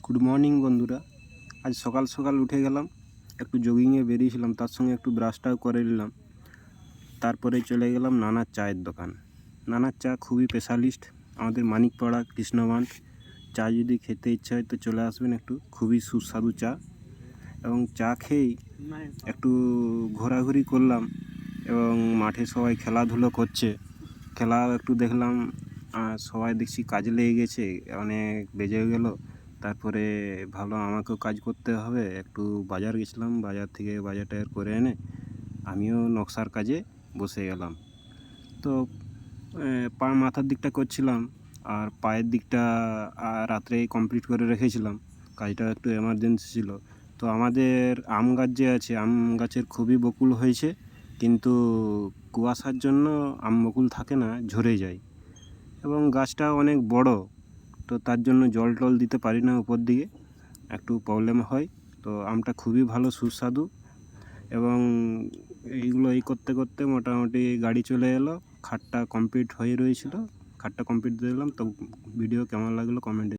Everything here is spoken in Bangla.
গুড মর্নিং বন্ধুরা। আজ সকাল সকাল উঠে গেলাম, একটু জগিংয়ে বেরিয়েছিলাম, তার সঙ্গে একটু ব্রাশটাও করে নিলাম। তারপরে চলে গেলাম নানার চায়ের দোকান। নানার চা খুবই স্পেশালিস্ট, আমাদের মানিকপাড়া কৃষ্ণবান। চা যদি খেতে ইচ্ছা হয় তো চলে আসবেন, একটু খুবই সুস্বাদু চা। এবং চা খেয়েই একটু ঘোরাঘুরি করলাম এবং মাঠে সবাই খেলাধুলো করছে, খেলাও একটু দেখলাম। সবাই দেখছি কাজে লেগে গেছে, অনেক বেজে গেল। তারপরে ভাবলাম আমাকেও কাজ করতে হবে, একটু বাজার গেছিলাম, বাজার থেকে বাজার টাজার করে এনে আমিও নকশার কাজে বসে গেলাম। তো মাথার দিকটা করছিলাম, আর পায়ের দিকটা রাত্রেই কমপ্লিট করে রেখেছিলাম। কাজটা একটু এমার্জেন্সি ছিল। তো আমাদের আম গাছ যে আছে, আম গাছের খুবই বকুল হয়েছে, কিন্তু কুয়াশার জন্য আম বকুল থাকে না, ঝরে যায়। এবং গাছটা অনেক বড়, তো তার জন্য জল টল দিতে পারি না, উপর দিকে একটু প্রবলেম হয়। তো আমটা খুবই ভালো, সুস্বাদু। এবং এই করতে করতে মোটামুটি গাড়ি চলে এলো, খাটটা কমপ্লিট হয়ে রয়েছিল, খাটটা কমপ্লিট দিয়ে দিলাম। তো ভিডিও কেমন লাগলো কমেন্টে